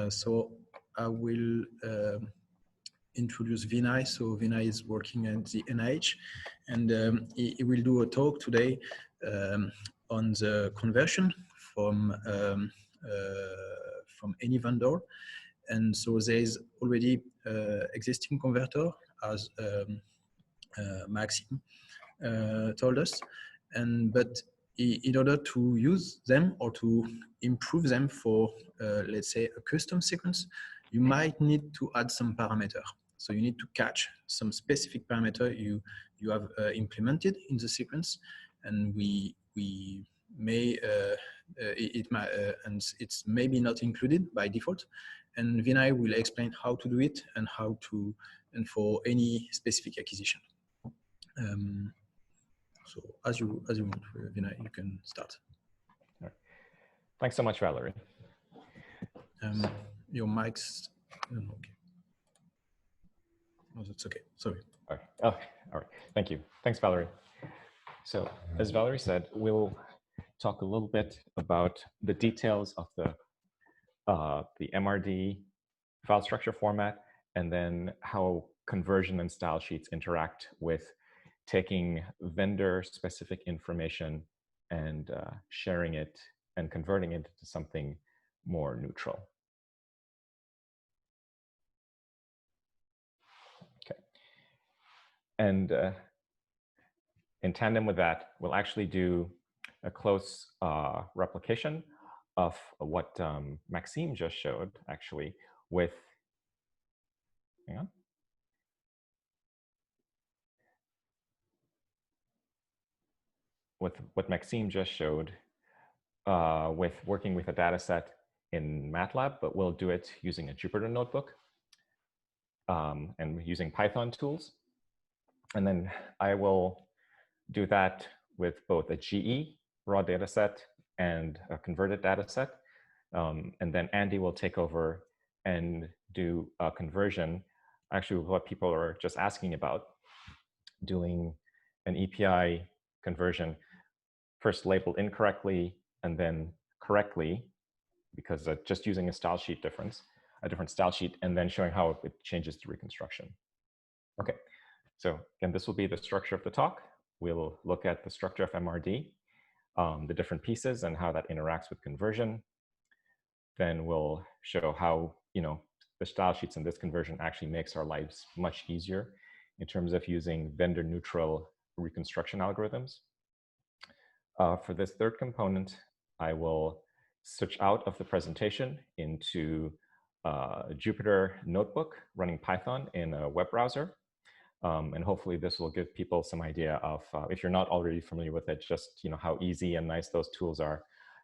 So I will introduce Vinai. So Vinai is working at the NIH, and he will do a talk today on the conversion from any vendor. And so there is already existing converter, as Maxime told us, but in order to use them or to improve them for, let's say, a custom sequence, you might need to add some parameter. So you need to catch some specific parameter you have implemented in the sequence, and we may and it's maybe not included by default. And Vinai will explain how to do it and how to, and for any specific acquisition. So as you want, Vinai, you can start. All right. Thanks so much, Valerie. Your mic's okay. Oh, that's okay. Sorry. All right. Oh, all right. Thank you. Thanks, Valerie. So as Valerie said, we'll talk a little bit about the details of the MRD file structure format, and then how conversion and style sheets interact with taking vendor-specific information and sharing it and converting it into something more neutral. Okay. And in tandem with that, we'll actually do a close replication of what Maxime just showed, actually, with, hang on. With what Maxime just showed with working with a data set in MATLAB, but we'll do it using a Jupyter notebook and using Python tools. And then I will do that with both a GE raw data set and a converted data set. And then Andy will take over and do a conversion, actually what people are just asking about, doing an EPI conversion, first labeled incorrectly and then correctly, because just using a style sheet difference, a different style sheet, and then showing how it changes to reconstruction. Okay, so again, this will be the structure of the talk. We'll look at the structure of MRD, the different pieces and how that interacts with conversion. Then we'll show how, the style sheets in this conversion actually makes our lives much easier in terms of using vendor neutral reconstruction algorithms. For this third component, I will switch out of the presentation into a Jupyter notebook running Python in a web browser. And hopefully this will give people some idea of, if you're not already familiar with it, just how easy and nice those tools are.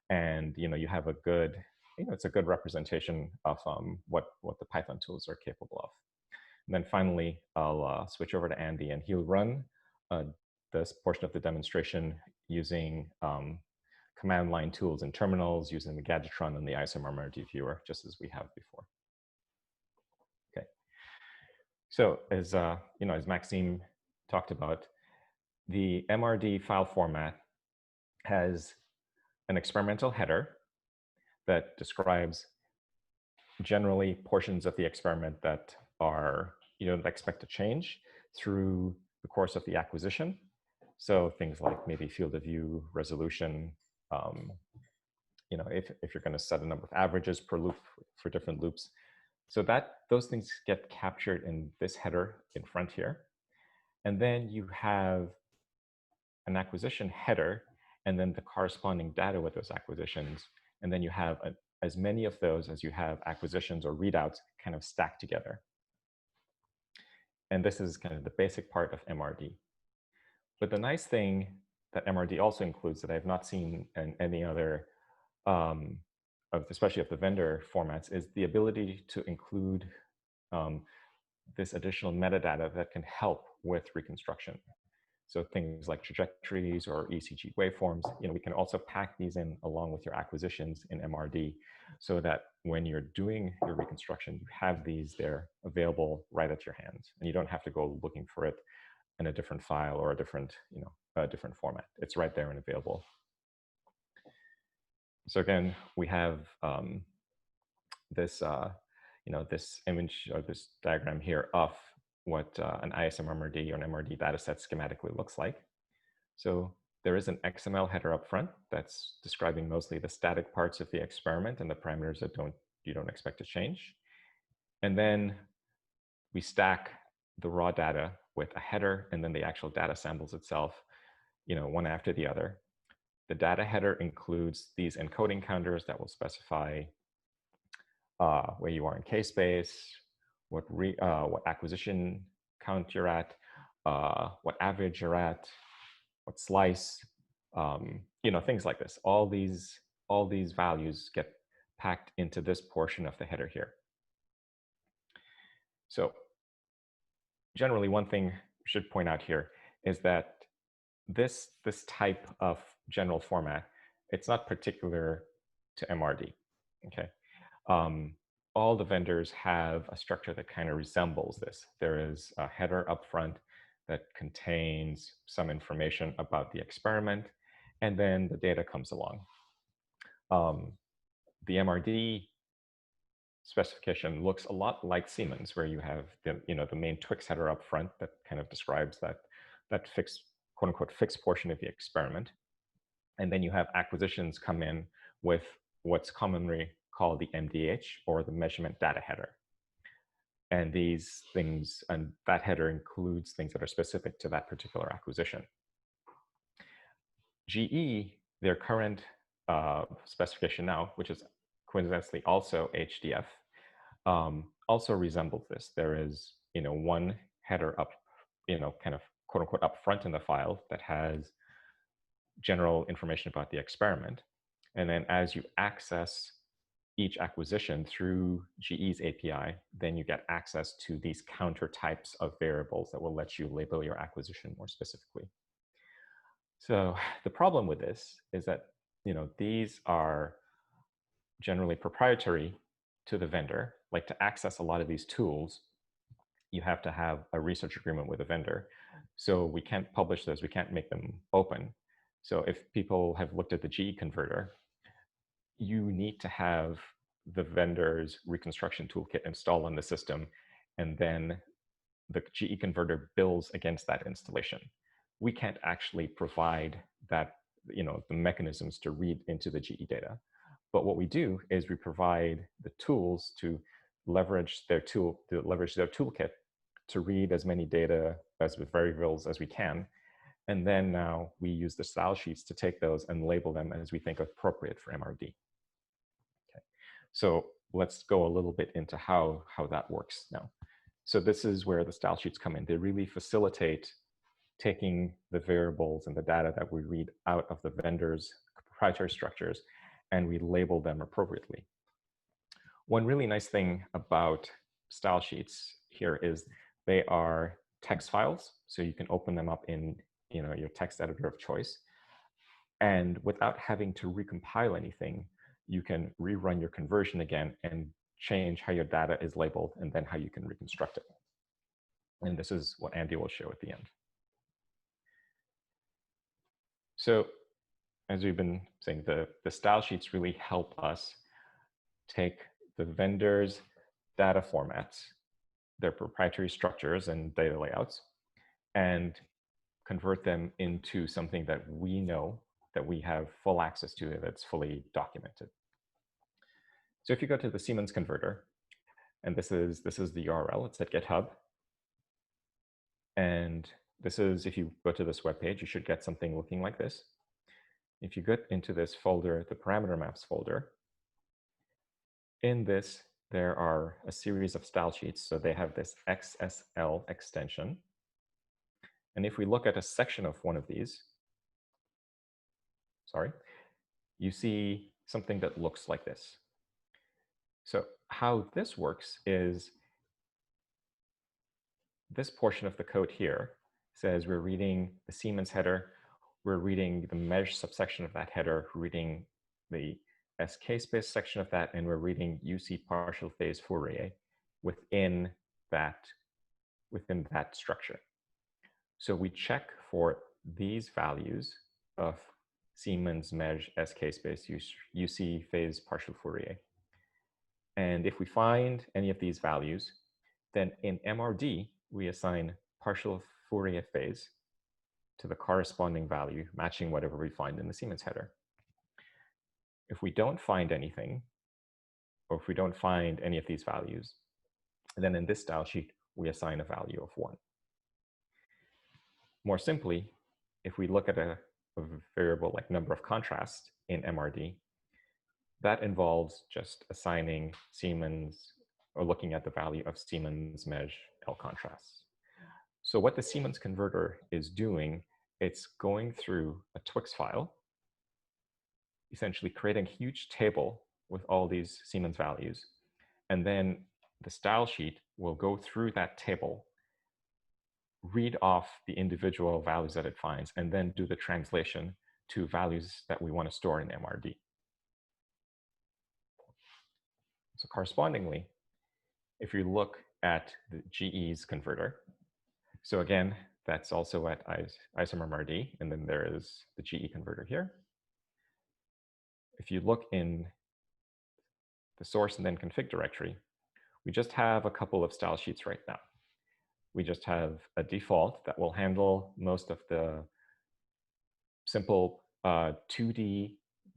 And you have a good, it's a good representation of what the Python tools are capable of. And then finally, I'll switch over to Andy, and he'll run this portion of the demonstration using command line tools and terminals, using the Gadgetron and the MRD viewer, just as we have before. Okay. So as as Maxime talked about, the MRD file format has an experimental header that describes generally portions of the experiment that are you don't expect to change through the course of the acquisition. So things like maybe field of view, resolution, if you're going to set a number of averages per loop for different loops. So those things get captured in this header in front here. And then you have an acquisition header and then the corresponding data with those acquisitions. And then you have as many of those as you have acquisitions or readouts kind of stacked together. And this is kind of the basic part of MRD. But the nice thing that MRD also includes that I have not seen in any other, especially of the vendor formats, is the ability to include this additional metadata that can help with reconstruction. So things like trajectories or ECG waveforms, we can also pack these in along with your acquisitions in MRD so that when you're doing your reconstruction, you have these there available right at your hands, and you don't have to go looking for it in a different file or a different, different format. It's right there and available. So again, we have this this image or this diagram here of what an ISM MRD or an MRD dataset schematically looks like. So there is an XML header up front that's describing mostly the static parts of the experiment and the parameters that you don't expect to change. And then we stack the raw data with a header and then the actual data samples itself, one after the other. The data header includes these encoding counters that will specify where you are in k-space, what acquisition count you're at, what average you're at, what slice, things like this. All these values get packed into this portion of the header here. So generally, one thing I should point out here is that this type of general format, it's not particular to MRD, okay? All the vendors have a structure that kind of resembles this. There is a header up front that contains some information about the experiment, and then the data comes along. The MRD specification looks a lot like Siemens, where you have the main Twix header up front that kind of describes that fixed, quote unquote, fixed portion of the experiment. And then you have acquisitions come in with what's commonly called the MDH, or the measurement data header. And these things, and that header includes things that are specific to that particular acquisition. GE, their current specification now, which is coincidentally also HDF, also resembles this. There is, one header up, kind of quote unquote up front in the file that has general information about the experiment. And then as you access each acquisition through GE's API, then you get access to these counter types of variables that will let you label your acquisition more specifically. So the problem with this is that, these are generally proprietary to the vendor. Like, to access a lot of these tools, you have to have a research agreement with a vendor. So we can't publish those, we can't make them open. So if people have looked at the GE converter, you need to have the vendor's reconstruction toolkit installed on the system, and then the GE converter bills against that installation. We can't actually provide that, the mechanisms to read into the GE data. But what we do is we provide the tools to leverage their toolkit to read as many data as with variables as we can. And then now we use the style sheets to take those and label them as we think appropriate for MRD. Okay. So let's go a little bit into how that works now. So this is where the style sheets come in. They really facilitate taking the variables and the data that we read out of the vendor's proprietary structures, and we label them appropriately. One really nice thing about style sheets here is they are text files, so you can open them up in your text editor of choice. And without having to recompile anything, you can rerun your conversion again and change how your data is labeled and then how you can reconstruct it. And this is what Andy will show at the end. So as we've been saying, the style sheets really help us take the vendor's data formats, their proprietary structures and data layouts, and convert them into something that we know that we have full access to, that's fully documented. So if you go to the Siemens converter, and this is the URL, it's at GitHub. And this is, if you go to this webpage, you should get something looking like this. If you get into this folder, the parameter maps folder, in this, there are a series of style sheets. So they have this XSL extension. And if we look at a section of one of these, you see something that looks like this. So how this works is this portion of the code here says we're reading the Siemens header, we're reading the mesh subsection of that header, we're reading the SK space section of that, and we're reading UC partial phase Fourier within that structure. So we check for these values of Siemens mesh SK space UC phase partial Fourier. And if we find any of these values, then in MRD, we assign partial Fourier phase to the corresponding value, matching whatever we find in the Siemens header. If we don't find anything, or if we don't find any of these values, then in this style sheet, we assign a value of 1. More simply, if we look at a variable like number of contrasts in MRD, that involves just assigning Siemens or looking at the value of Siemens mesh L contrasts. So what the Siemens converter is doing, it's going through a Twix file, essentially creating a huge table with all these Siemens values. And then the style sheet will go through that table, read off the individual values that it finds, and then do the translation to values that we want to store in MRD. So correspondingly, if you look at the GE's converter, so again, that's also at IceMRD, and then there is the GE converter here. If you look in the source and then config directory, we just have a couple of style sheets right now. We just have a default that will handle most of the simple 2D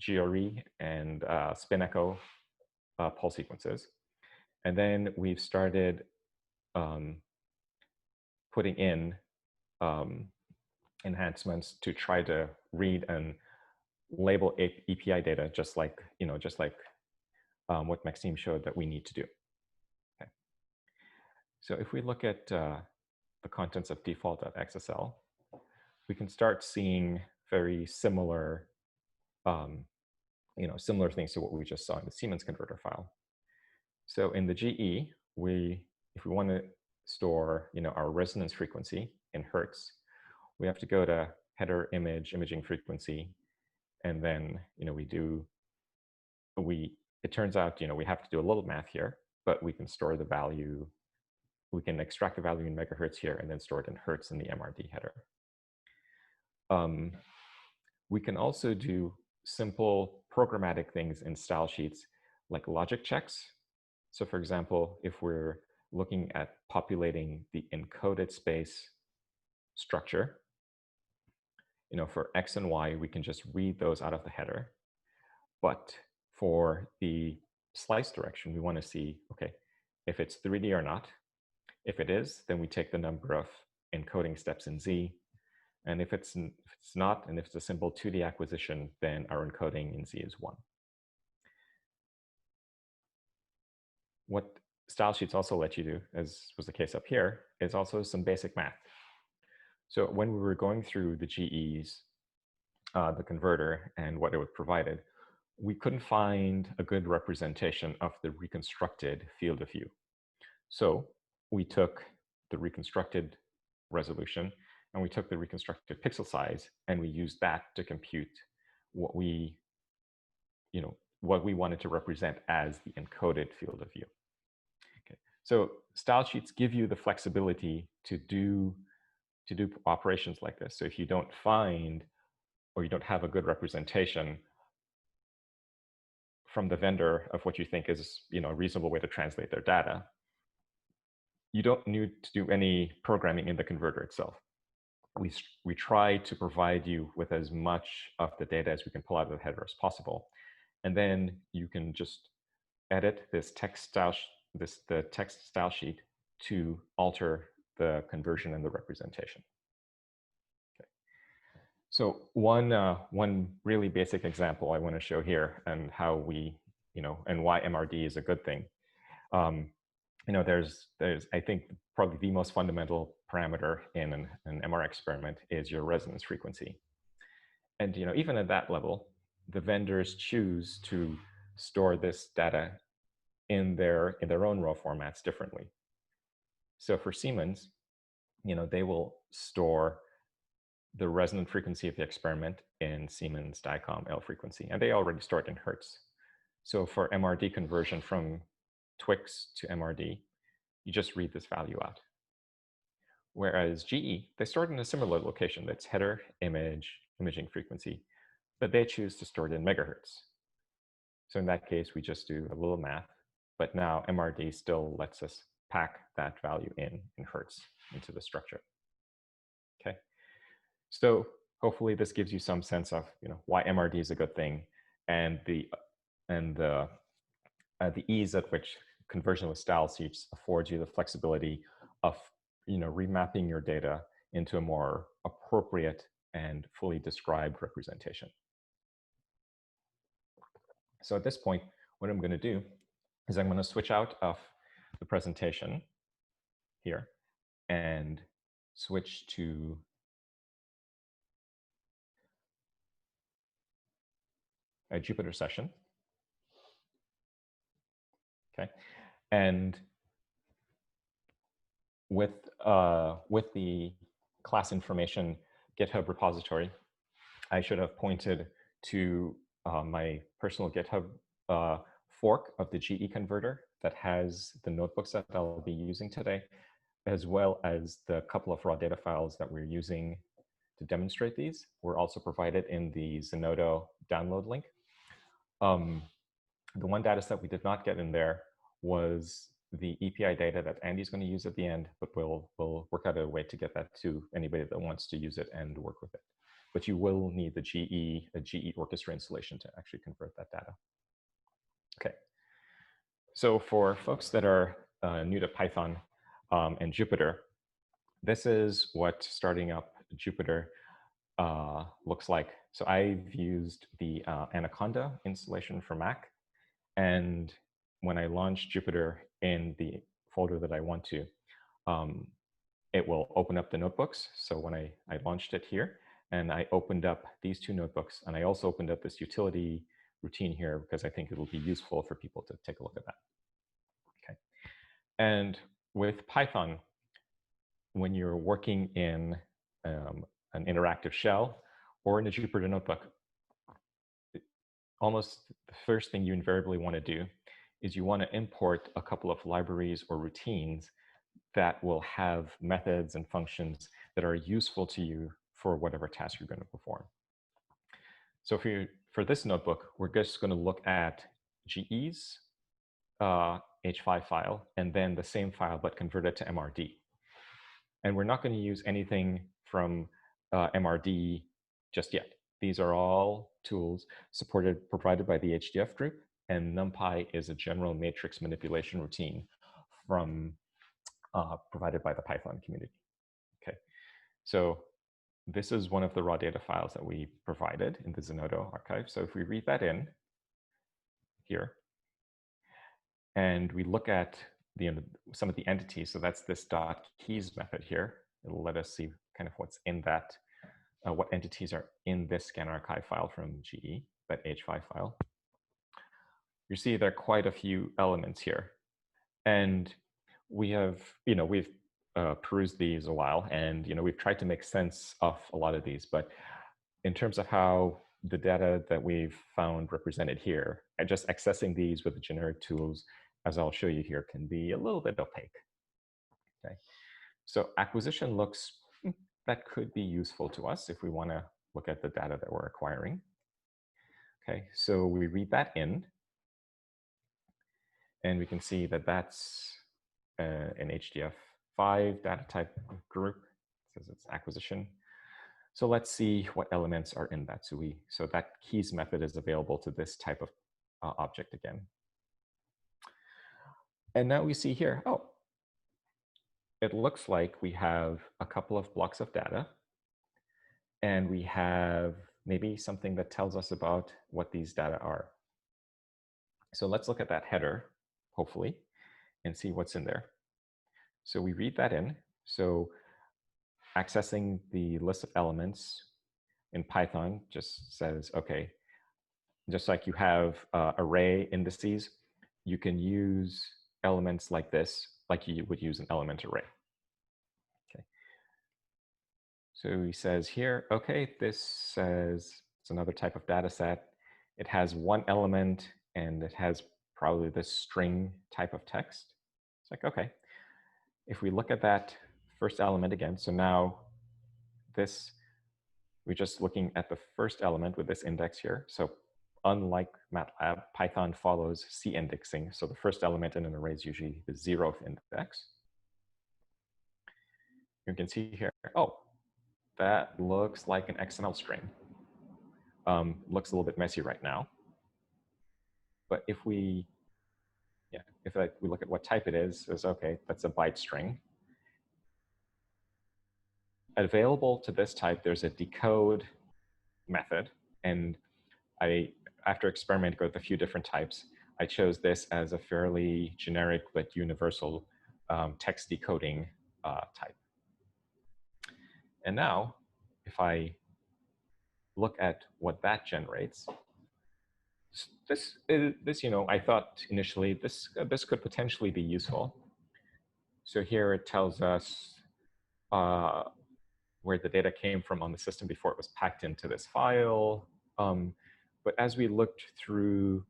GRE and spin echo pulse sequences. And then we've started putting in enhancements to try to read and label EPI data, just like what Maxime showed that we need to do. Okay. So if we look at the contents of default.xsl, we can start seeing very similar, similar things to what we just saw in the Siemens converter file. So in the GE, if we want to store, our resonance frequency in hertz, we have to go to header imaging frequency, and then it turns out we have to do a little math here, but we can store the value. We can extract the value in megahertz here and then store it in hertz in the MRD header. We can also do simple programmatic things in style sheets like logic checks. So for example, if we're looking at populating the encoded space structure, for X and Y, we can just read those out of the header. But for the slice direction, we want to see, okay, if it's 3D or not. If it is, then we take the number of encoding steps in Z. And if it's not, and if it's a simple 2D acquisition, then our encoding in Z is 1. What style sheets also let you do, as was the case up here, is also some basic math. So when we were going through the GEs, the converter and what it provided, we couldn't find a good representation of the reconstructed field of view. So we took the reconstructed resolution and we took the reconstructed pixel size and we used that to compute what we wanted to represent as the encoded field of view. Okay. So style sheets give you the flexibility to do operations like this. So if you don't find or you don't have a good representation from the vendor of what you think is a reasonable way to translate their data, you don't need to do any programming in the converter itself. We try to provide you with as much of the data as we can pull out of the header as possible. And then you can just edit this text style, the text style sheet to alter the conversion and the representation. Okay. So one really basic example I want to show here and how we, and why MRD is a good thing. There's I think probably the most fundamental parameter in an MR experiment is your resonance frequency. And even at that level, the vendors choose to store this data in their own raw formats differently. So for Siemens, they will store the resonant frequency of the experiment in Siemens DICOM L frequency, and they already store it in hertz. So for MRD conversion from Twix to MRD, you just read this value out. Whereas GE, they store it in a similar location. That's header, imaging frequency, but they choose to store it in megahertz. So in that case, we just do a little math. but now MRD still lets us pack that value in hertz into the structure. Okay, so hopefully this gives you some sense of why MRD is a good thing, and the ease at which conversion with style sheets affords you the flexibility of remapping your data into a more appropriate and fully described representation. So at this point, what I'm going to do is I'm going to switch out of the presentation here and switch to a Jupyter session. Okay, and with the class information GitHub repository, I should have pointed to my personal GitHub fork of the GE converter that has the notebooks that I'll be using today, as well as the couple of raw data files that we're using to demonstrate these. Were also provided in the Zenodo download link. The one data set we did not get in there was the EPI data that Andy's going to use at the end, but we'll work out a way to get that to anybody that wants to use it and work with it. But you will need a GE orchestra installation to actually convert that data. Okay. So for folks that are new to Python and Jupyter, this is what starting up Jupyter looks like. So I've used the Anaconda installation for Mac. And when I launch Jupyter in the folder that I want to, it will open up the notebooks. So when I launched it here, and I opened up these two notebooks, and I also opened up this utility routine here because I think it'll be useful for people to take a look at that. Okay. And with Python, when you're working in an interactive shell or in a Jupyter notebook, almost the first thing you invariably want to do is you want to import a couple of libraries or routines that will have methods and functions that are useful to you for whatever task you're going to perform. So for this notebook, we're just going to look at GE's H5 file and then the same file but converted to MRD. And we're not going to use anything from MRD just yet. These are all tools provided by the HDF group, and NumPy is a general matrix manipulation routine from provided by the Python community. Okay, so this is one of the raw data files that we provided in the Zenodo archive. So if we read that in here, and we look at some of the entities, so that's this .keys method here. It'll let us see kind of what's in that, what entities are in this scan archive file from GE, that H5 file. You see there are quite a few elements here. And we have, we've perused these a while, and we've tried to make sense of a lot of these. But in terms of how the data that we've found represented here, and just accessing these with the generic tools, as I'll show you here, can be a little bit opaque. Okay, so acquisition looks that could be useful to us if we want to look at the data that we're acquiring. Okay, so we read that in, and we can see that that's an HDF5 data type group. It says it's acquisition. So let's see what elements are in that. So that keys method is available to this type of object again. And now we see here, oh, it looks like we have a couple of blocks of data, and we have maybe something that tells us about what these data are. So let's look at that header, hopefully, and see what's in there. So we read that in. So accessing the list of elements in Python just says, okay, just like you have array indices, you can use elements like this, like you would use an element array. Okay. So he says here, okay, this says it's another type of data set. It has one element, and it has probably this string type of text. It's like, okay, if we look at that first element again, so now this, we're just looking at the first element with this index here. So unlike MATLAB, Python follows C indexing. So the first element in an array is usually the 0th index. You can see here, oh, that looks like an XML string. Looks a little bit messy right now. But if we, we look at what type it is okay, that's a byte string. Available to this type, there's a decode method. And after experimenting with a few different types, I chose this as a fairly generic but universal text decoding type. And now, if I look at what that generates, this I thought initially this could potentially be useful. So here it tells us where the data came from on the system before it was packed into this file. But as we looked through,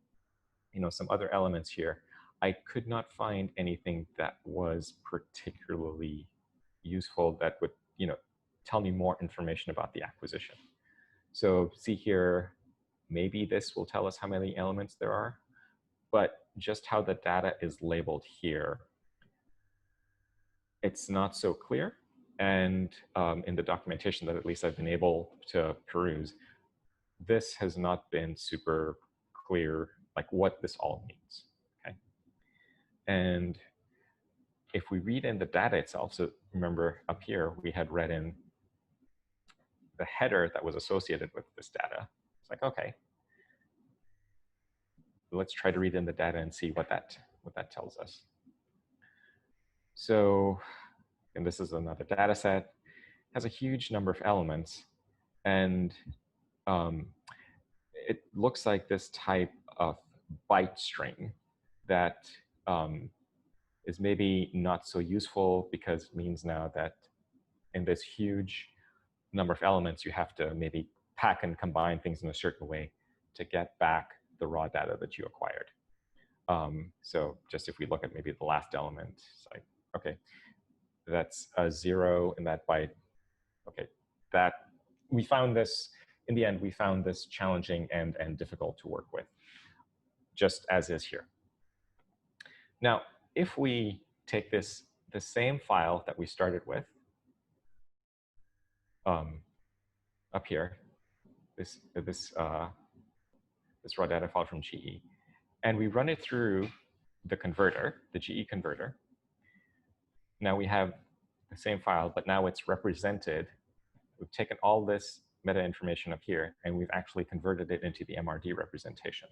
some other elements here, I could not find anything that was particularly useful that would, tell me more information about the acquisition. So see here, maybe this will tell us how many elements there are, but just how the data is labeled here, it's not so clear. And in the documentation that at least I've been able to peruse, this has not been super clear, like what this all means, okay? And if we read in the data itself, so remember up here, we had read in the header that was associated with this data. It's like, okay, let's try to read in the data and see what that tells us. So, and this is another data set, has a huge number of elements, and it looks like this type of byte string that is maybe not so useful because it means now that in this huge number of elements, you have to maybe pack and combine things in a certain way to get back the raw data that you acquired. So just if we look at maybe the last element, it's like, okay, that's a 0 in that byte. Okay, that we found this, in the end, we found this challenging and difficult to work with, just as is here. Now, if we take the same file that we started with, up here, this raw data file from GE, and we run it through the converter, the GE converter. Now we have the same file, but now it's represented. We've taken all this meta information up here, and we've actually converted it into the MRD representation.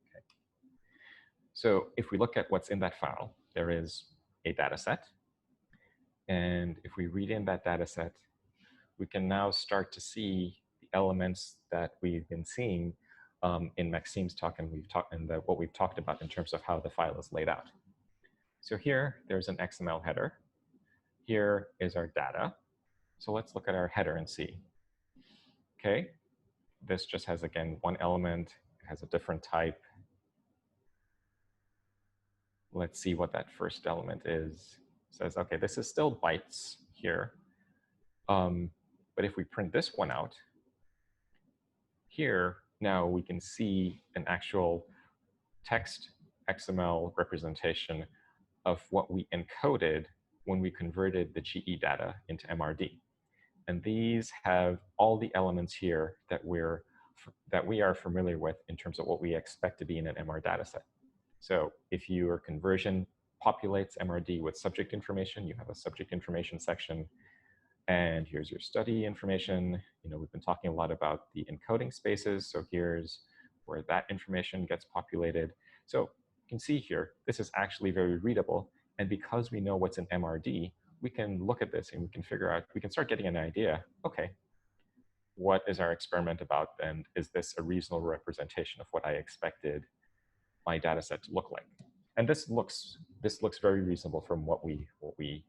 Okay. So if we look at what's in that file, there is a data set. And if we read in that data set, we can now start to see the elements that we've been seeing in Maxime's talk, and what we've talked about in terms of how the file is laid out. So here, there's an XML header. Here is our data. So let's look at our header and see. Okay, this just has, again, one element. It has a different type. Let's see what that first element is. It says, okay, this is still bytes here. But if we print this one out, here, now we can see an actual text XML representation of what we encoded when we converted the GE data into MRD. And these have all the elements here that we are familiar with in terms of what we expect to be in an MR data set. So if your conversion populates MRD with subject information, you have a subject information section. And here's your study information. We've been talking a lot about the encoding spaces. So here's where that information gets populated. So you can see here, this is actually very readable. And because we know what's in MRD, we can look at this and we can figure out, we can start getting an idea, okay, what is our experiment about? And is this a reasonable representation of what I expected my data set to look like? And this looks very reasonable from what we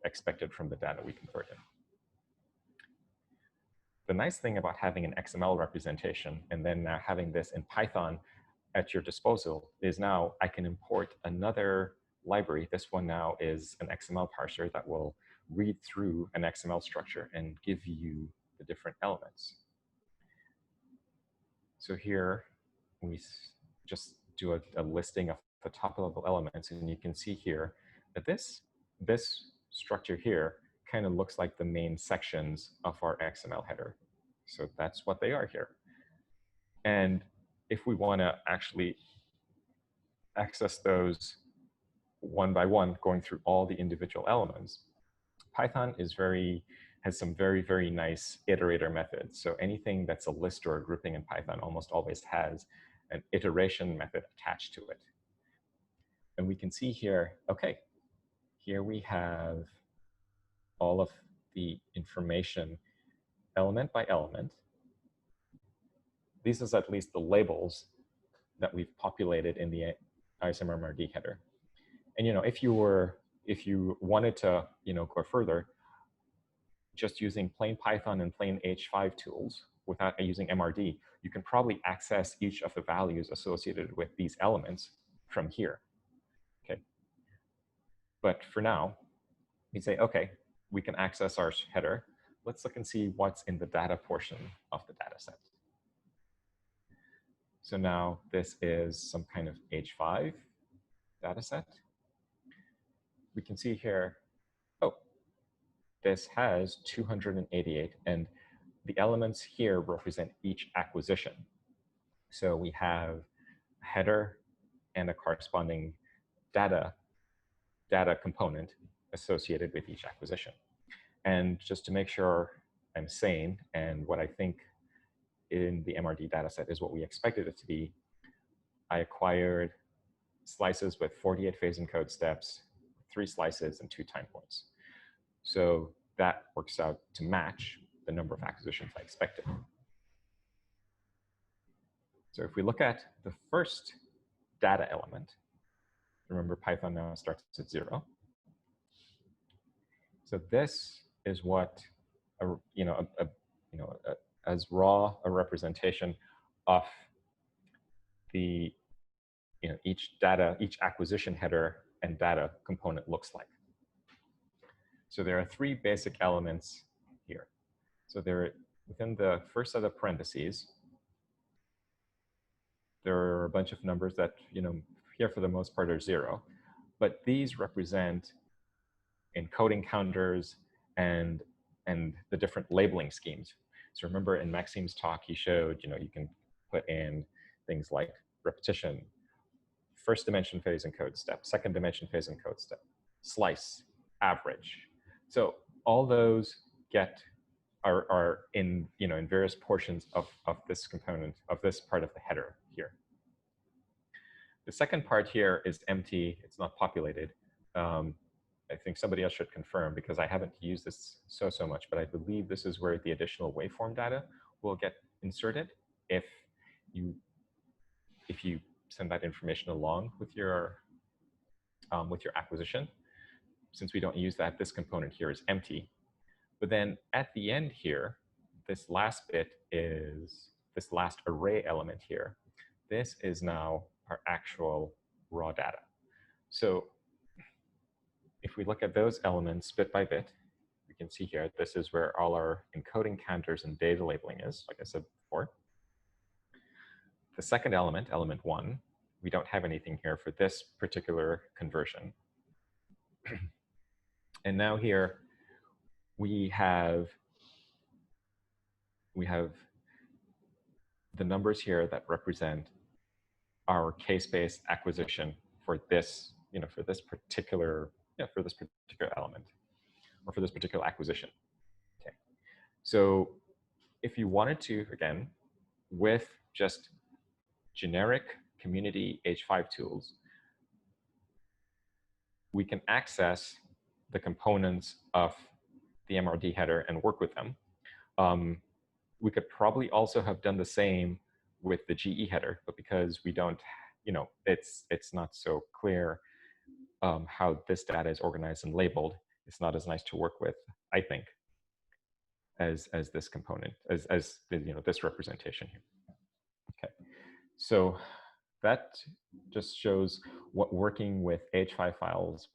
expected from the data we converted. The nice thing about having an XML representation and then now having this in Python at your disposal is now I can import another library. This one now is an XML parser that will read through an XML structure and give you the different elements. So here just do a listing of the top level elements, and you can see here that this structure here kind of looks like the main sections of our XML header. So that's what they are here. And if we want to actually access those one by one, going through all the individual elements, Python has some very, very nice iterator methods. So anything that's a list or a grouping in Python almost always has an iteration method attached to it. And we can see here, okay, here we have all of the information element by element. These is at least the labels that we've populated in the ISM MRD header. And if you wanted to go further, just using plain Python and plain H5 tools without using MRD, you can probably access each of the values associated with these elements from here. Okay. But for now, we say, okay, we can access our header. Let's look and see what's in the data portion of the data set. So now this is some kind of H5 data set. We can see here, oh, this has 288, and the elements here represent each acquisition. So we have a header and a corresponding data component associated with each acquisition. And just to make sure I'm sane, and what I think in the MRD dataset is what we expected it to be, I acquired slices with 48 phase encode steps, 3 slices, and 2 time points. So that works out to match the number of acquisitions I expected. So if we look at the first data element, remember Python now starts at 0. So this is what as raw a representation of the each acquisition header and data component looks like. So there are 3 basic elements here. So within the first set of parentheses, there are a bunch of numbers that here for the most part are 0, but these represent encoding counters and the different labeling schemes. So remember in Maxime's talk, he showed you can put in things like repetition, first dimension phase encode step, second dimension phase encode step, slice, average. So all those are in in various portions of this component, of this part of the header here. The second part here is empty. It's not populated. I think somebody else should confirm because I haven't used this so much, but I believe this is where the additional waveform data will get inserted if you send that information along with your acquisition. Since we don't use that, this component here is empty. But then at the end here, this last bit is this last array element here. This is now our actual raw data. So if we look at those elements bit by bit, we can see here, this is where all our encoding counters and data labeling is, like I said before. The second element, element 1, we don't have anything here for this particular conversion. And now here, we have the numbers here that represent our case-based acquisition for this, for this particular element, or for this particular acquisition. Okay. So if you wanted to, again, with just generic community H5 tools, we can access the components of the MRD header and work with them. We could probably also have done the same with the GE header, but because we don't, it's not so clear how this data is organized and labeled, it's not as nice to work with, I think, as this component, as this representation here. Okay, so that just shows what working with H5 files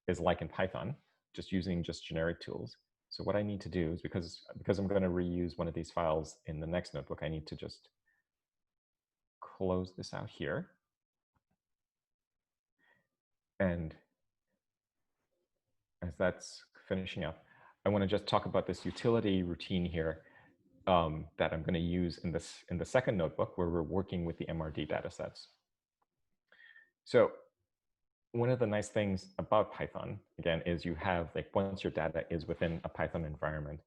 is like in Python, just using generic tools. So what I need to do is, because I'm going to reuse one of these files in the next notebook, I need to just close this out here. And as that's finishing up, I want to just talk about this utility routine here that I'm going to use in the second notebook where we're working with the MRD datasets. So one of the nice things about Python, again, is you have, like, once your data is within a Python environment,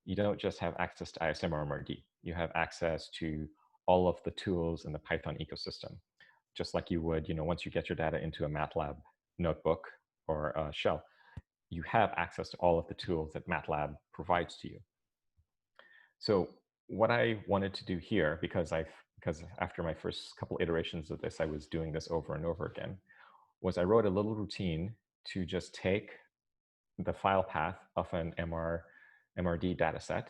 you don't just have access to ISM or MRD. You have access to all of the tools in the Python ecosystem, just like you would, once you get your data into a MATLAB notebook or a shell, you have access to all of the tools that MATLAB provides to you. So what I wanted to do here, because after my first couple iterations of this, I was doing this over and over again, was I wrote a little routine to just take the file path of an MRD dataset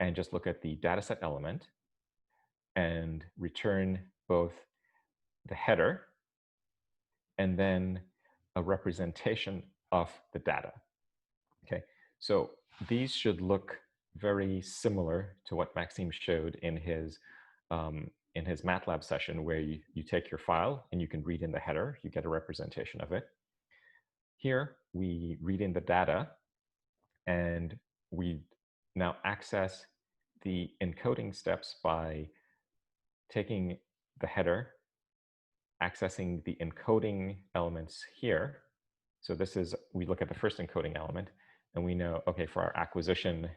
and just look at the dataset element and return both the header and then a representation of the data. Okay, so these should look very similar to what Maxime showed in his MATLAB session, where you take your file and you can read in the header, you get a representation of it. Here, we read in the data, and we now access the encoding steps by taking the header, accessing the encoding elements here. So this is, we look at the first encoding element, and we know, okay, for our acquisition,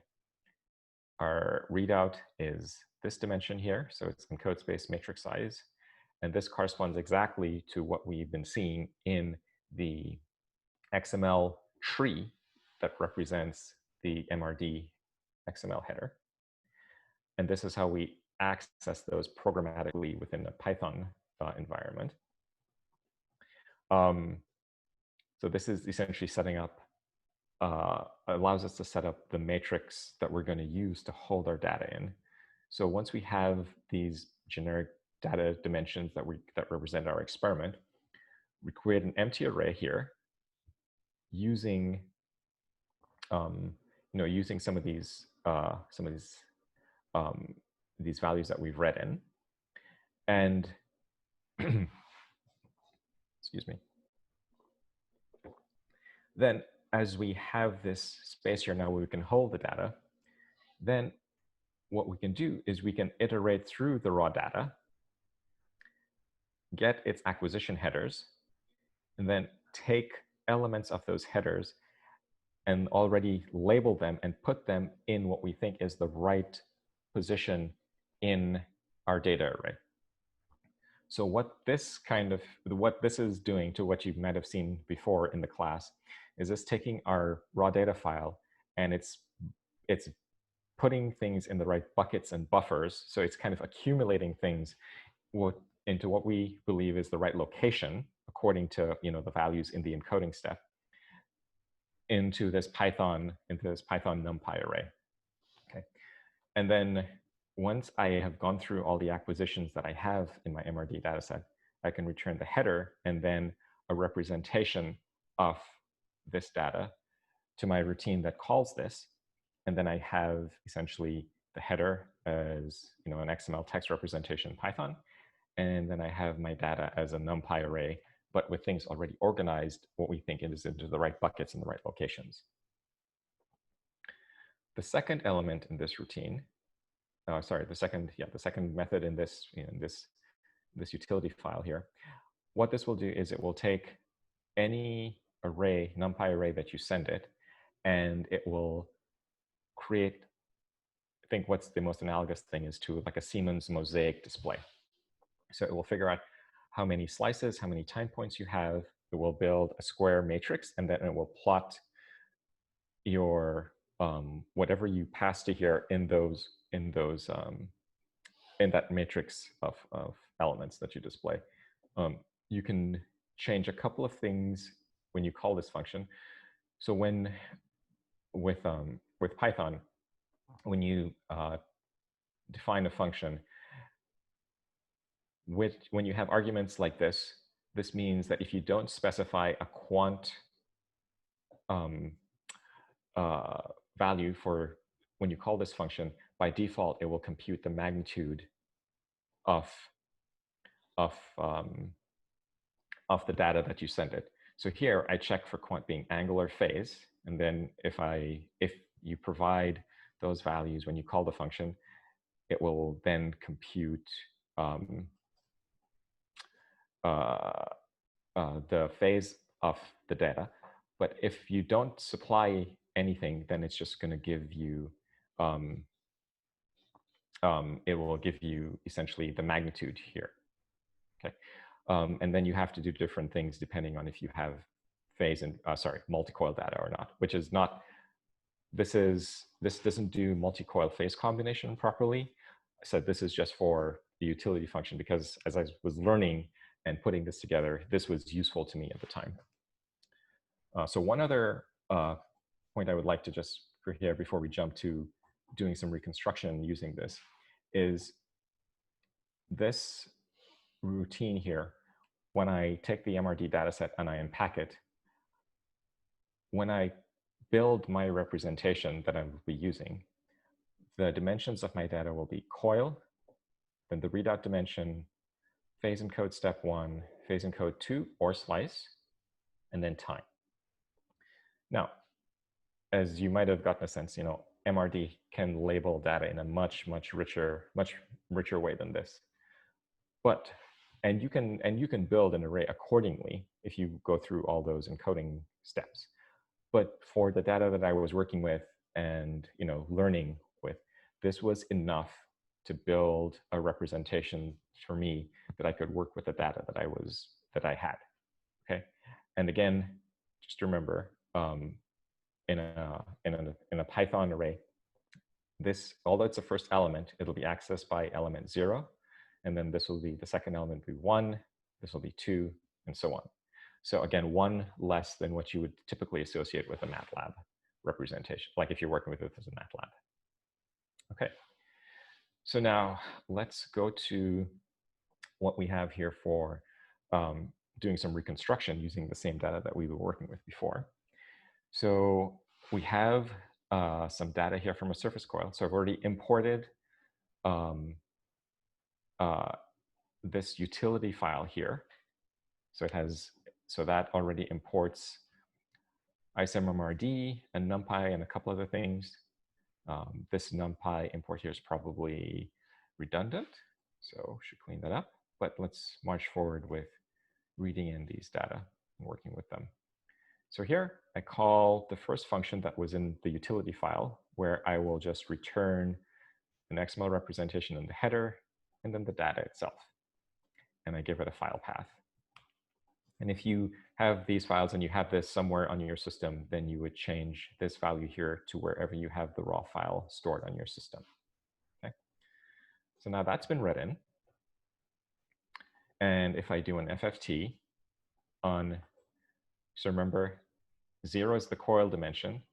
our readout is this dimension here. So it's encode space matrix size. And this corresponds exactly to what we've been seeing in the XML tree that represents the MRD XML header. And this is how we access those programmatically within the Python environment. So this is essentially setting up, allows us to set up the matrix that we're going to use to hold our data in. So once we have these generic data dimensions that represent our experiment, we create an empty array here using using some of these values that we've read in, and excuse me. Then, as we have this space here now where we can hold the data, then what we can do is we can iterate through the raw data, get its acquisition headers, and then take elements of those headers and already label them and put them in what we think is the right position in our data array. So what this is doing to what you might have seen before in the class is this taking our raw data file and it's putting things in the right buckets and buffers. So it's kind of accumulating things into what we believe is the right location according to the values in the encoding step into this Python NumPy array. Okay, and then once I have gone through all the acquisitions that I have in my MRD dataset, I can return the header and then a representation of this data to my routine that calls this. And then I have essentially the header as an XML text representation in Python. And then I have my data as a NumPy array, but with things already organized, what we think is into the right buckets and the right locations. The second element in this routine, the second method in this utility file here, what this will do is it will take any array, NumPy array that you send it, and it will create, I think what's the most analogous thing is to like a Siemens mosaic display. So it will figure out how many slices, how many time points you have. It will build a square matrix, and then it will plot your whatever you pass to here in that matrix of elements that you display. You can change a couple of things when you call this function. So with Python, when you define a function, when you have arguments like this, this means that if you don't specify a quant value for when you call this function, by default, it will compute the magnitude of of the data that you send it. So here I check for quant being angular phase, and then if you provide those values when you call the function, it will then compute the phase of the data. But if you don't supply anything, then it's just going to give you, it will give you essentially the magnitude here. Okay, and then you have to do different things depending on if you have phase and multi-coil data or not, which is not. This doesn't do multi-coil phase combination properly. So this is just for the utility function, because as I was learning and putting this together, this was useful to me at the time. So one other point I would like to just here before we jump to doing some reconstruction using this is this routine here. When I take the MRD dataset and I unpack it, when I build my representation that I will be using, the dimensions of my data will be coil, then the readout dimension, phase encode step 1, phase encode 2 or slice, and then time. Now, as you might have gotten a sense, MRD can label data in a much richer way than this. But and you can build an array accordingly if you go through all those encoding steps. But for the data that I was working with and learning with, this was enough to build a representation for me that I could work with the data that I had. Okay, and again, just remember, in a Python array, although it's the first element, it'll be accessed by element 0, and then this will be the second element will be 1, this will be 2, and so on. So again, 1 less than what you would typically associate with a MATLAB representation, like if you're working with it as a MATLAB. Okay, so now let's go to what we have here for doing some reconstruction using the same data that we were working with before. So we have some data here from a surface coil. So I've already imported this utility file here. So that already imports IceMRD and NumPy and a couple other things. This NumPy import here is probably redundant, so should clean that up. But let's march forward with reading in these data and working with them. So here I call the first function that was in the utility file, where I will just return an XML representation in the header and then the data itself. And I give it a file path. And if you have these files and you have this somewhere on your system, then you would change this value here to wherever you have the raw file stored on your system. Okay. So now that's been read in. And if I do an FFT on, so remember, 0 is the coil dimension,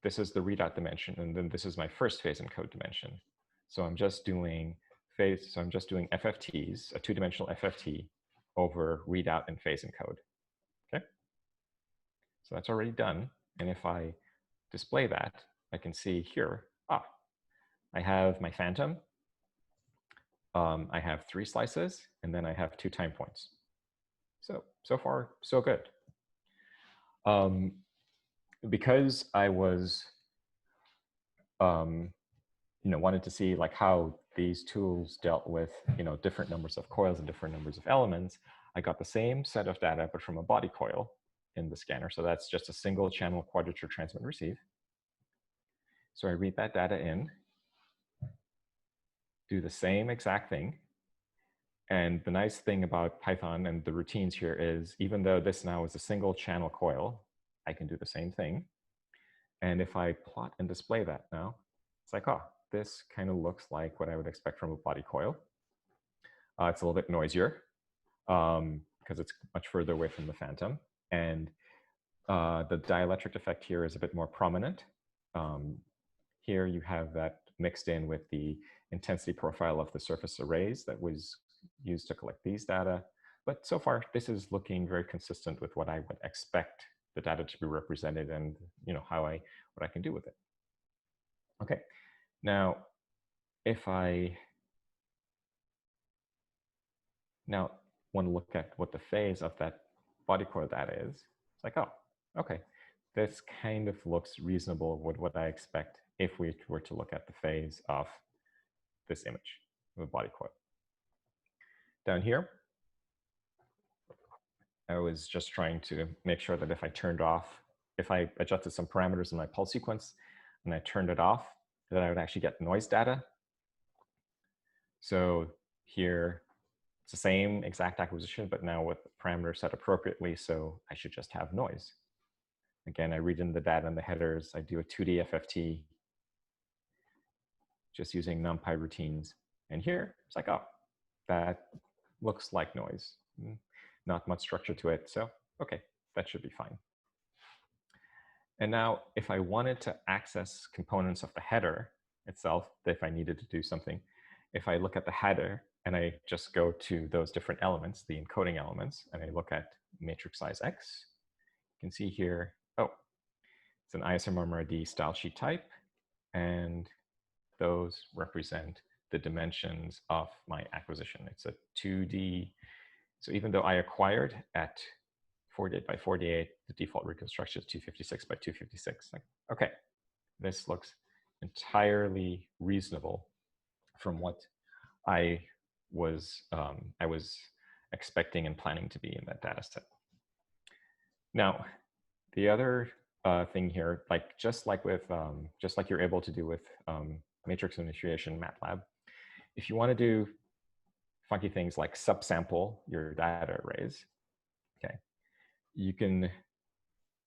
this is the readout dimension, and then this is my first phase encode dimension. So I'm just doing FFTs, a 2-dimensional FFT over readout and phase encode. Okay, so that's already done. And if I display that, I can see here, I have my phantom, I have 3 slices, and then I have 2 time points. So far, so good. Because I was, wanted to see like how these tools dealt with, different numbers of coils and different numbers of elements, I got the same set of data, but from a body coil in the scanner. So that's just a single channel quadrature transmit receive. So I read that data in, do the same exact thing. And the nice thing about Python and the routines here is, even though this now is a single channel coil, I can do the same thing. And if I plot and display that now, it's like, this kind of looks like what I would expect from a body coil. It's a little bit noisier because it's much further away from the phantom. And the dielectric effect here is a bit more prominent. Here you have that mixed in with the intensity profile of the surface arrays that was used to collect these data. But so far, this is looking very consistent with what I would expect the data to be represented and what I can do with it. Okay, now want to look at what the phase of that body coil data is, it's like, oh, okay, this kind of looks reasonable with what I expect if we were to look at the phase of this image of a body coil. Down here, I was just trying to make sure that if I turned off, if I adjusted some parameters in my pulse sequence and I turned it off, that I would actually get noise data. So here, it's the same exact acquisition, but now with the parameters set appropriately, so I should just have noise. Again, I read in the data in the headers, I do a 2D FFT, just using NumPy routines. And here, it's like, oh, that looks like noise. Not much structure to it, so okay, that should be fine. And now, if I wanted to access components of the header itself, if I needed to do something, if I look at the header and I just go to those different elements, the encoding elements, and I look at matrix size X, you can see here, oh, it's an ISM MRD style sheet type, and those represent the dimensions of my acquisition. It's a 2D, so even though I acquired at 48 by 48, the default reconstruction is 256 by 256. Like, okay, this looks entirely reasonable from what I was expecting and planning to be in that data set. Now, the other thing here, like just like you're able to do with matrix initiation MATLAB, if you want to do funky things like subsample your data arrays, okay, you can,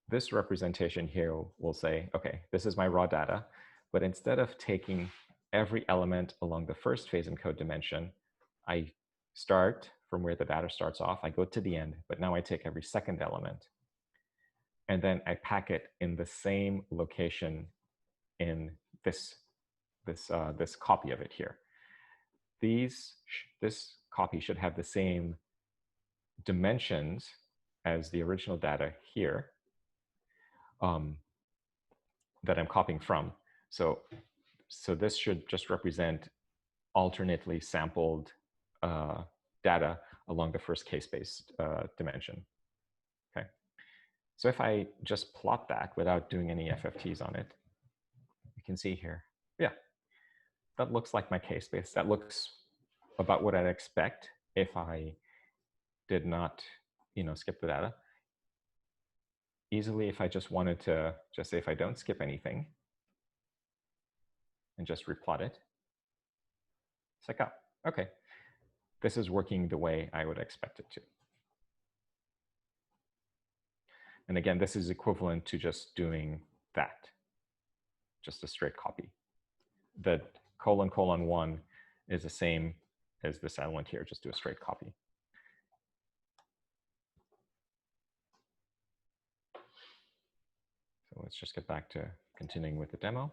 this representation here will say, okay, this is my raw data, but instead of taking every element along the first phase encode dimension, I start from where the data starts off, I go to the end, but now I take every second element, and then I pack it in the same location in this copy of it here. This copy should have the same dimensions as the original data here that I'm copying from. So this should just represent alternately sampled data along the first case-based dimension. Okay. So if I just plot that without doing any FFTs on it, you can see here, yeah, that looks like my case base. That looks about what I'd expect if I did not, skip the data. Easily, if I just wanted to just say if I don't skip anything and just replot it, it's like, oh, okay, this is working the way I would expect it to. And again, this is equivalent to just doing that, just a straight copy. The ::1 is the same as this element here, just do a straight copy. So let's just get back to continuing with the demo.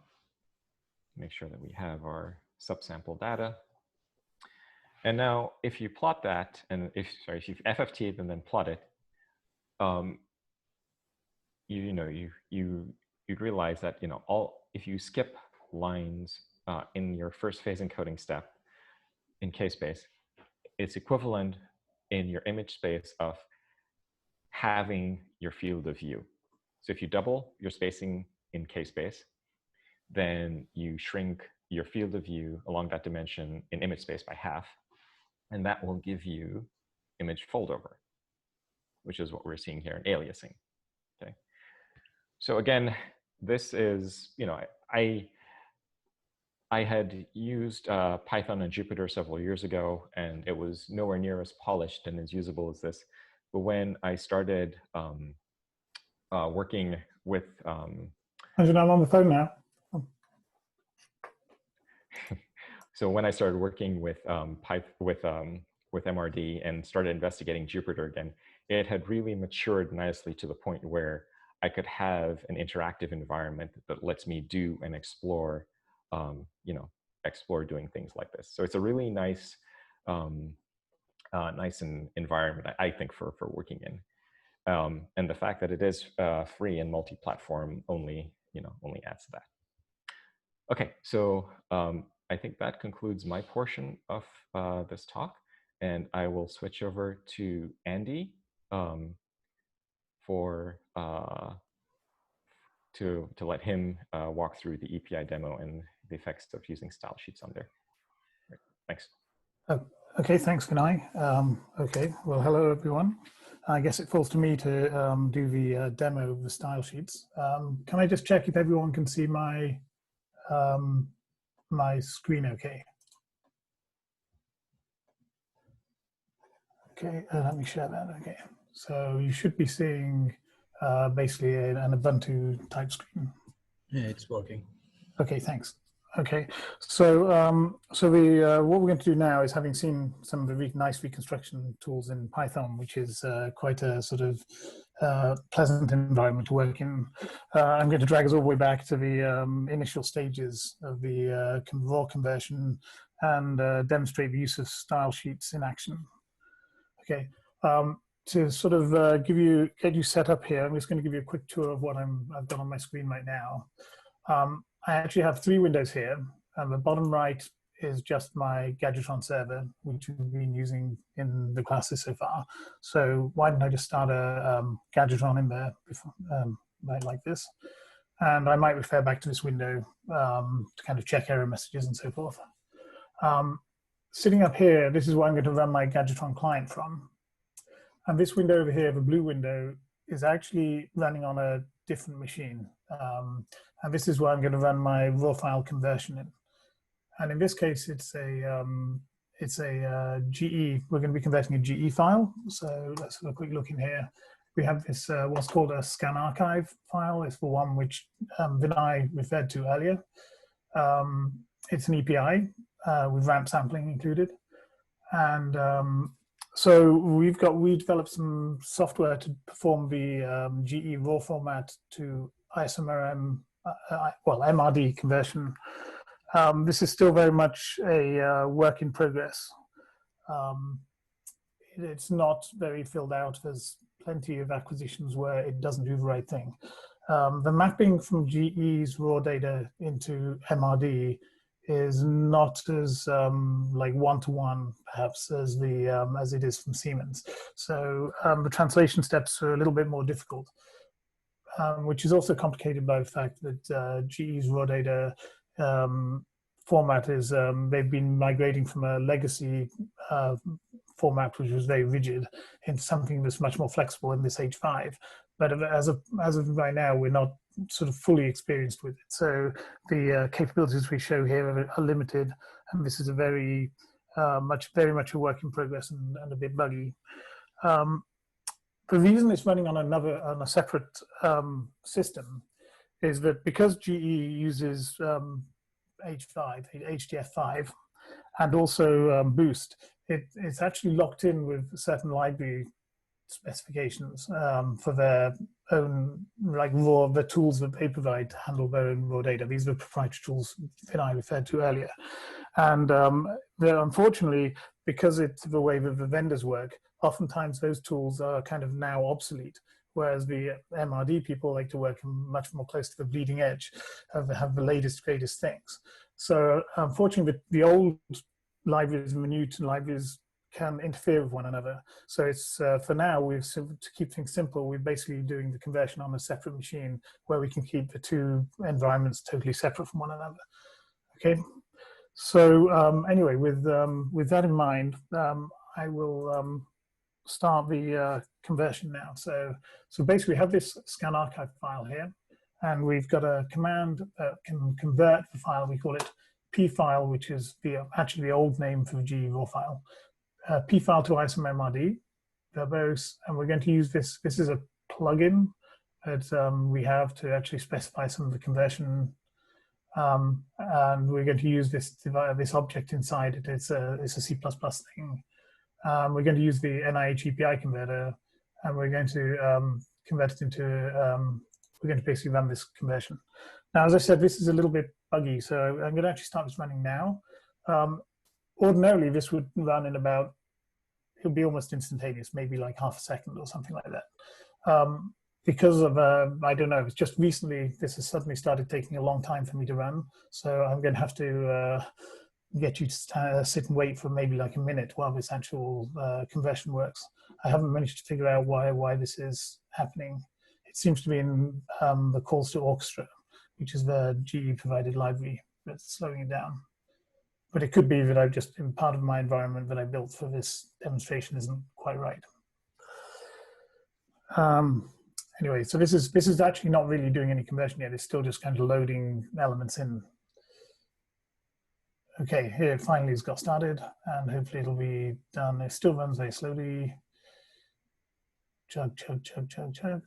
Make sure that we have our subsample data. And now if you plot that, and if you FFT it and then plot it, you'd realize that if you skip lines in your first phase encoding step in K-space, it's equivalent in your image space of having your field of view. So if you double your spacing in K-space, then you shrink your field of view along that dimension in image space by half, and that will give you image foldover, which is what we're seeing here in aliasing. Okay. So again, this is, I had used Python and Jupyter several years ago, and it was nowhere near as polished and as usable as this. But when I started working with... I'm on the phone now. Oh. So when I started working with MRD and started investigating Jupyter again, it had really matured nicely to the point where I could have an interactive environment that lets me do and explore, explore doing things like this. So it's a really nice, environment, I think, for working in. And the fact that it is free and multi-platform only adds to that. Okay, so I think that concludes my portion of this talk. and I will switch over to Andy to let him walk through the EPI demo and the effects of using style sheets on there. Right. Thanks. Oh, okay, thanks, Vinai. Okay, well, hello, everyone. I guess it falls to me to do the demo of the style sheets. Can I just check if everyone can see my my screen okay? Okay, let me share that. Okay, so you should be seeing basically an Ubuntu type screen. Yeah, it's working. Okay, thanks. Okay, so what we're going to do now is, having seen some of the nice reconstruction tools in Python, which is quite a sort of pleasant environment to work in, I'm going to drag us all the way back to the initial stages of the raw conversion and demonstrate the use of style sheets in action. Okay, to sort of get you set up here, I'm just going to give you a quick tour of what I've got on my screen right now. I actually have 3 windows here, and the bottom right is just my Gadgetron server, which we've been using in the classes so far. So why don't I just start a Gadgetron in there before, like this, and I might refer back to this window to kind of check error messages and so forth. Sitting up here, this is where I'm going to run my Gadgetron client from. And this window over here, the blue window, is actually running on a different machine. And this is where I'm going to run my raw file conversion in. And in this case, it's a GE. We're going to be converting a GE file. So let's have a quick look in here. We have this what's called a scan archive file. It's the one which Vinai referred to earlier. It's an EPI with ramp sampling included. And so we developed some software to perform the GE raw format to MRD conversion. This is still very much a work in progress. It's not very filled out. There's plenty of acquisitions where it doesn't do the right thing. The mapping from GE's raw data into MRD is not as like one-to-one perhaps as it is from Siemens. So the translation steps are a little bit more difficult, which is also complicated by the fact that GE's raw data format is they've been migrating from a legacy format which was very rigid into something that's much more flexible in this H5. But as of right now, we're not sort of fully experienced with it. So the capabilities we show here are limited, and this is a very much a work in progress and a bit buggy. The reason it's running on a separate system is that because GE uses HDF5 and also Boost, it's actually locked in with certain library specifications for their own, like the tools that they provide to handle their own raw data. These are the proprietary tools that I referred to earlier. And unfortunately, because it's the way that the vendors work, oftentimes those tools are kind of now obsolete, whereas the MRD people like to work much more close to the bleeding edge, have the latest, greatest things. So unfortunately, the old libraries and the new libraries can interfere with one another. So it's for now, to keep things simple, we're basically doing the conversion on a separate machine where we can keep the 2 environments totally separate from one another. Okay. So anyway, with that in mind, I will start the conversion now. So basically, we have this scan archive file here, and we've got a command that can convert the file. We call it p file, which is actually the old name for the GE raw file. P file to IceMRD, verbose, and we're going to use this. This is a plugin that we have to actually specify some of the conversion, and we're going to use this object inside it. It's a C++ thing. We're going to use the NIH EPI converter, and we're going to convert it into. We're going to basically run this conversion. Now, as I said, this is a little bit buggy, so I'm going to actually start this running now. Ordinarily, this would run in about, it would be almost instantaneous, maybe like half a second or something like that. Because of, I don't know, it's just recently, this has suddenly started taking a long time for me to run. So I'm going to have to get you to sit and wait for maybe like a minute while this actual conversion works. I haven't managed to figure out why this is happening. It seems to be in the calls to orchestra, which is the GE provided library that's slowing it down. But it could be that I've just been part of my environment that I built for this demonstration isn't quite right. Anyway, so this is actually not really doing any conversion yet. It's still just kind of loading elements in. Okay, here it finally has got started, and hopefully it'll be done. It still runs very slowly. Chug, chug, chug, chug, chug.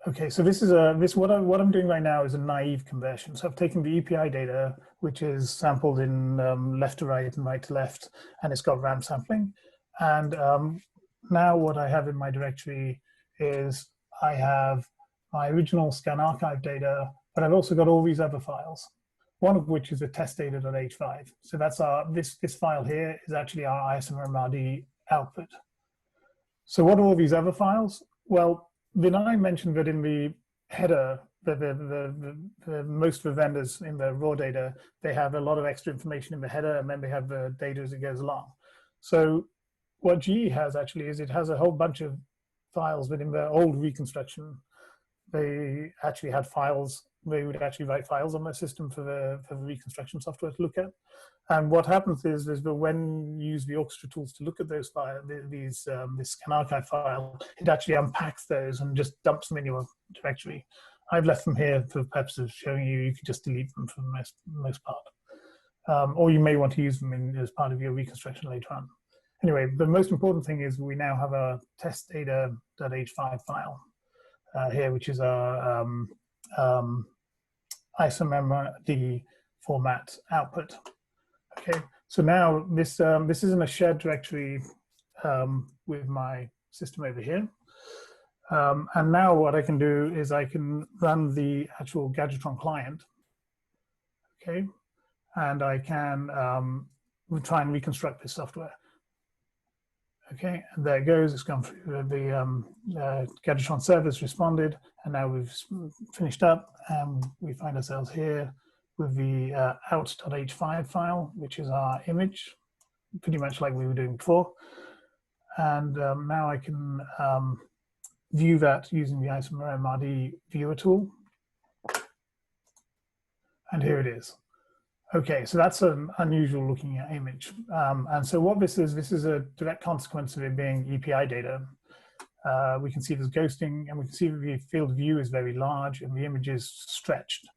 Okay, so this is what I'm doing right now is a naive conversion. So I've taken the EPI data, which is sampled in left to right and right to left, and it's got ramp sampling. And now what I have in my directory is I have my original scan archive data, but I've also got all these other files. One of which is a testdata.h5. So that's this file here is actually our MRD output. So what are all these other files? Well, Vinai mentioned that in the header, most of the vendors in the raw data, they have a lot of extra information in the header, and then they have the data as it goes along. So what GE has actually is it has a whole bunch of files, but in the old reconstruction, they actually had files. They would actually write files on their system for the reconstruction software to look at. And what happens is that when you use the orchestra tools to look at those files, this scan archive file, it actually unpacks those and just dumps them in your directory. I've left them here for the purpose of showing you. You can just delete them for the most part. Or you may want to use them as part of your reconstruction later on. Anyway, the most important thing is we now have a testdata.h5 file here, which is our MRD format output. Okay, so now this is in a shared directory with my system over here. And now what I can do is I can run the actual Gadgetron client. Okay, and I can try and reconstruct this software. Okay, and there it goes. It's gone through the Gadgetron servers responded, and now we've finished up, and we find ourselves here with the out.h5 file, which is our image, pretty much like we were doing before. And now I can view that using the MRD viewer tool. And here it is. Okay, so that's an unusual looking image. And so what this is a direct consequence of it being EPI data. We can see there's ghosting, and we can see that the field of view is very large and the image is stretched.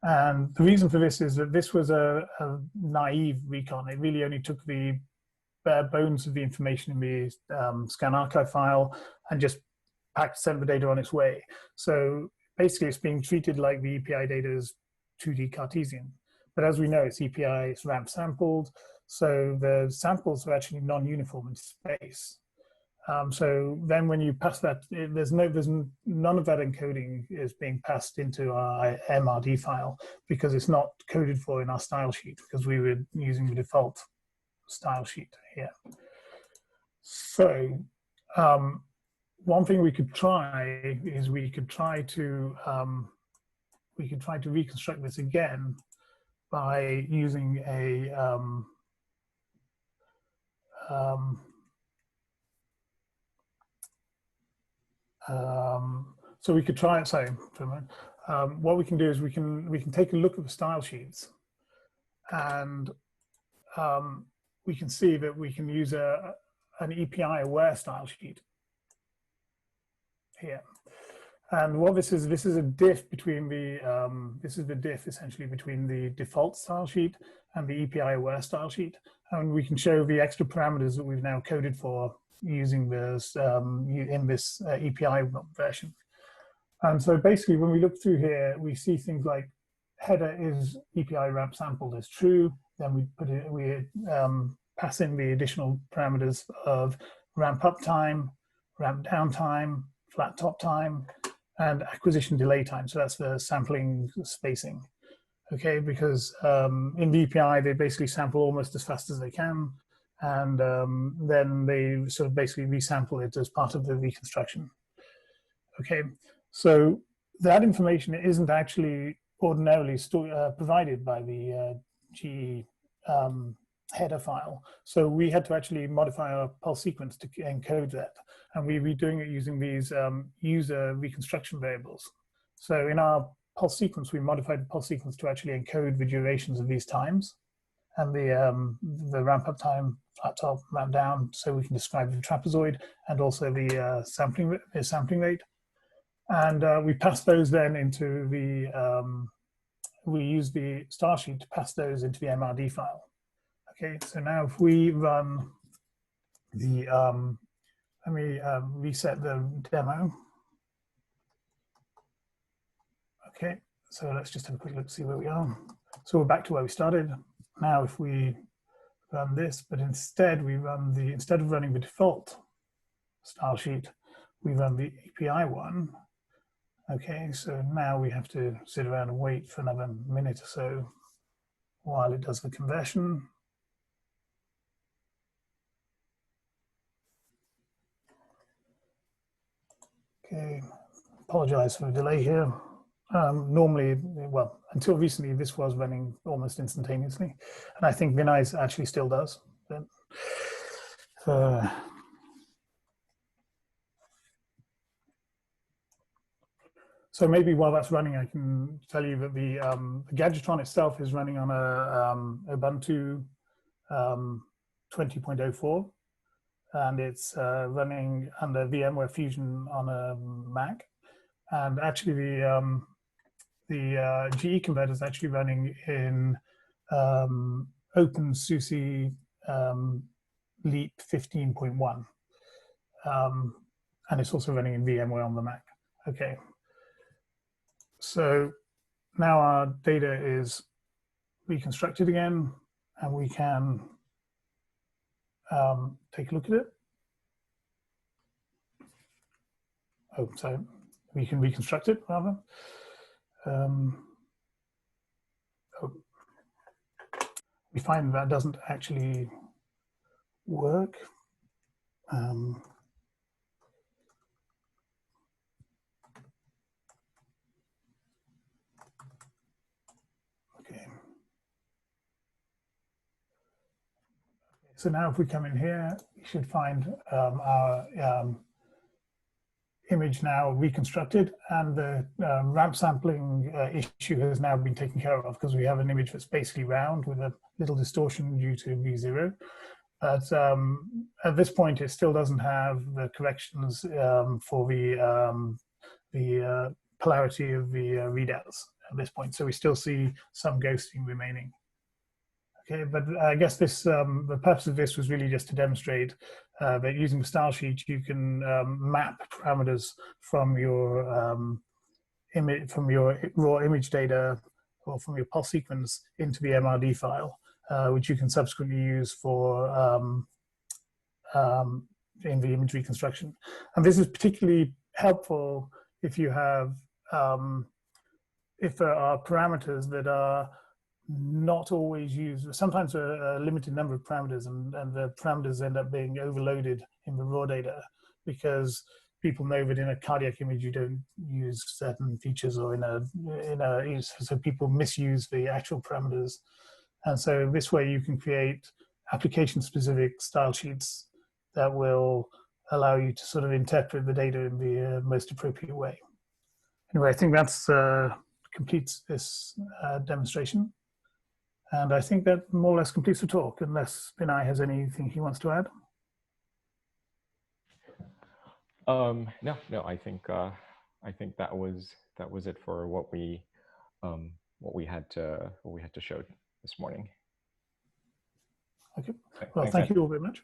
And the reason for this is that this was a naive recon. It really only took the bare bones of the information in the scan archive file and just sent the data on its way. So basically it's being treated like the EPI data is 2D Cartesian. But as we know, it's EPI, it's ramp sampled, so the samples are actually non-uniform in space. So then when you pass that, there's none of that encoding is being passed into our MRD file because it's not coded for in our style sheet because we were using the default style sheet here. So one thing we could try is we could try to reconstruct this again by using a so we could try it. Sorry, for a moment. What we can do is we can take a look at the style sheets, and we can see that we can use an EPI aware style sheet here. And what this is a diff between the, this is the diff essentially between the default style sheet and the EPI aware style sheet. And we can show the extra parameters that we've now coded for using this in this EPI version. And so basically when we look through here, we see things like header is EPI ramp sampled as true. Then we pass in the additional parameters of ramp up time, ramp down time, flat top time, and acquisition delay time. So that's the sampling spacing. Okay, because in the EPI, they basically sample almost as fast as they can. And then they sort of basically resample it as part of the reconstruction. Okay, so that information isn't actually ordinarily provided by the GE header file. So we had to actually modify our pulse sequence to encode that. And we were doing it using these user reconstruction variables. So in our pulse sequence, we modified the pulse sequence to actually encode the durations of these times and the ramp up time, flat top, ramp down, so we can describe the trapezoid and also the sampling rate. And we pass those then into the, we use the star sheet to pass those into the MRD file. Okay, so now if we run the, let me reset the demo. Okay, so let's just have a quick look to see where we are. So we're back to where we started. Now if we run this, but instead we run the, instead of running the default style sheet, we run the API one. Okay, so now we have to sit around and wait for another minute or so while it does the conversion. Okay, apologize for the delay here. Normally, well, until recently, this was running almost instantaneously. And I think Vinai actually still does. But, so maybe while that's running, I can tell you that the Gadgetron itself is running on a Ubuntu 20.04. And it's running under VMware Fusion on a Mac. And actually the GE converter is actually running in OpenSUSE Leap 15.1. And it's also running in VMware on the Mac. Okay. So now our data is reconstructed again, and we can take a look at it. Oh, so we can reconstruct it rather. We find that doesn't actually work. Okay. So now if we come in here, we should find our image now reconstructed, and the ramp sampling issue has now been taken care of because we have an image that's basically round with a little distortion due to V0. But at this point, it still doesn't have the corrections for the polarity of the readouts at this point. So we still see some ghosting remaining. Okay, but I guess this the purpose of this was really just to demonstrate that using the style sheet, you can map parameters from your image, from your raw image data, or from your pulse sequence into the MRD file, which you can subsequently use for in the image reconstruction. And this is particularly helpful if you have if there are parameters that are not always used. Sometimes a limited number of parameters, and the parameters end up being overloaded in the raw data because people know that in a cardiac image you don't use certain features, or so people misuse the actual parameters. And so this way you can create application-specific style sheets that will allow you to sort of interpret the data in the most appropriate way. Anyway, I think that's completes this demonstration. And I think that more or less completes the talk, unless Vinai has anything he wants to add. No, I think that was it for what we had to show this morning. Okay. Well, thank you all very much.